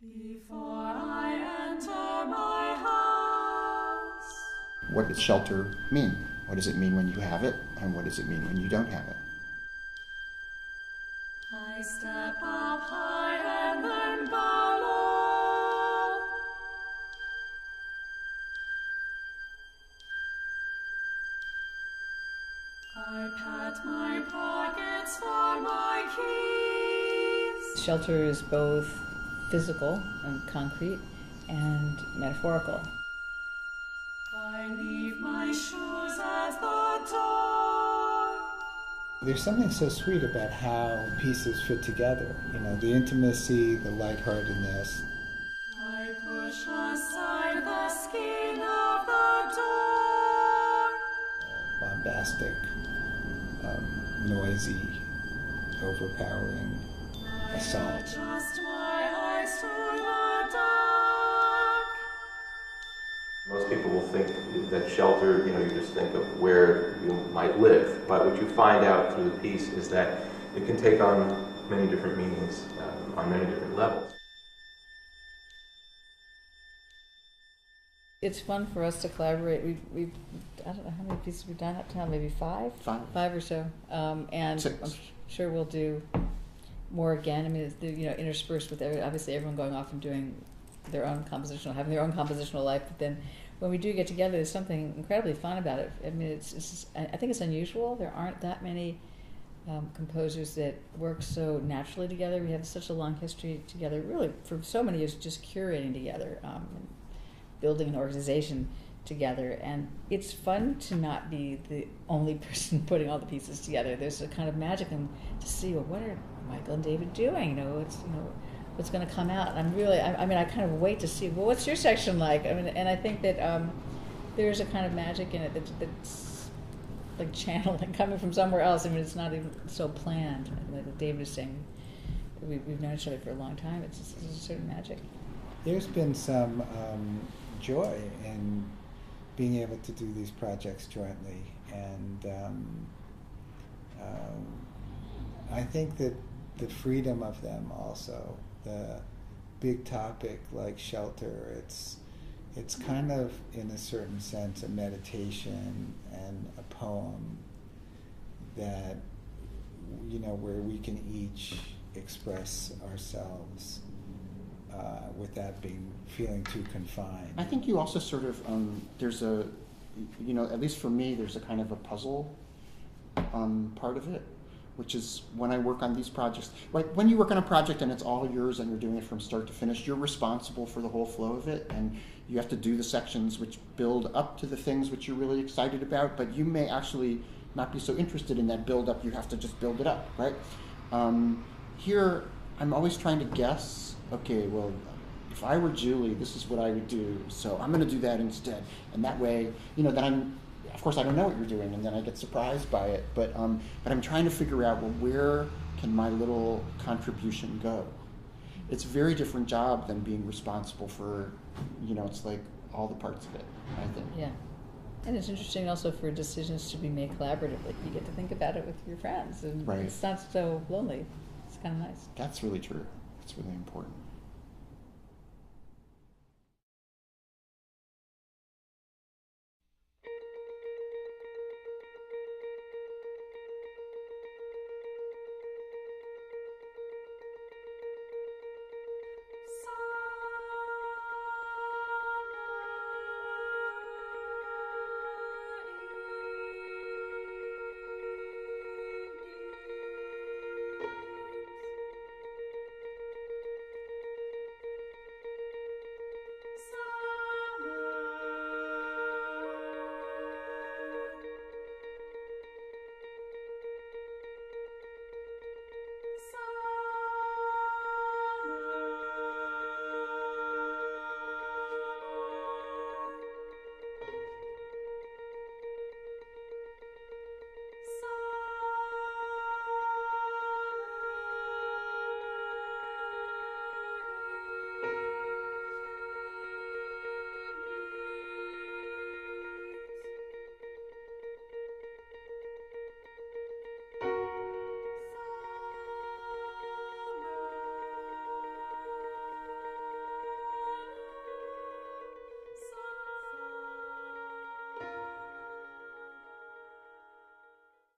Before I enter my house. What does shelter mean? What does it mean when you have it, and what does it mean when you don't have it? I step up high and then bow low. I pat my pockets for my keys. Shelter is both physical and concrete and metaphorical. I leave my shoes at the door. There's something so sweet about how pieces fit together. You know, the intimacy, the lightheartedness. I push aside the skin of the door. Bombastic, noisy, overpowering assault. I adjust my eyes to the dark. Most people will think that shelter, you just think of where you might live. But what you find out through the piece is that it can take on many different meanings on many different levels. It's fun for us to collaborate. We've I don't know how many pieces we've done up to now, maybe five or so. And Six. I'm sure we'll do more again. I mean, it's, interspersed with obviously everyone going off and doing their own having their own compositional life. But then when we do get together, there's something incredibly fun about it. I mean, I think it's unusual. There aren't that many composers that work so naturally together. We have such a long history together, really for so many years, just curating together, building an organization together. And it's fun to not be the only person putting all the pieces together. There's a kind of magic in to see, well, what are Michael and David doing? What's going to come out? And I kind of wait to see, well, what's your section like? I mean, and I think that there's a kind of magic in it that's like channeling, coming from somewhere else. I mean, it's not even so planned. Like David is saying, we've known each other for a long time. It's a certain magic. There's been some joy in being able to do these projects jointly, and I think that the freedom of them also, the big topic like shelter, it's kind of, in a certain sense, a meditation and a poem that, where we can each express ourselves without feeling too confined. I think you also sort of, there's a, at least for me, there's a kind of a puzzle part of it, which is when I work on these projects. Like when you work on a project and it's all yours and you're doing it from start to finish, you're responsible for the whole flow of it, and you have to do the sections which build up to the things which you're really excited about, but you may actually not be so interested in that build up. You have to just build it up, right? Here, I'm always trying to guess, okay, well, if I were Julie, this is what I would do, so I'm going to do that instead. And that way, then of course I don't know what you're doing, and then I get surprised by it, but I'm trying to figure out, well, where can my little contribution go? It's a very different job than being responsible for, it's like all the parts of it, I think. Yeah. And it's interesting also for decisions to be made collaboratively. You get to think about it with your friends, and right. It's not so lonely. It's kind of nice. That's really true. It's really important.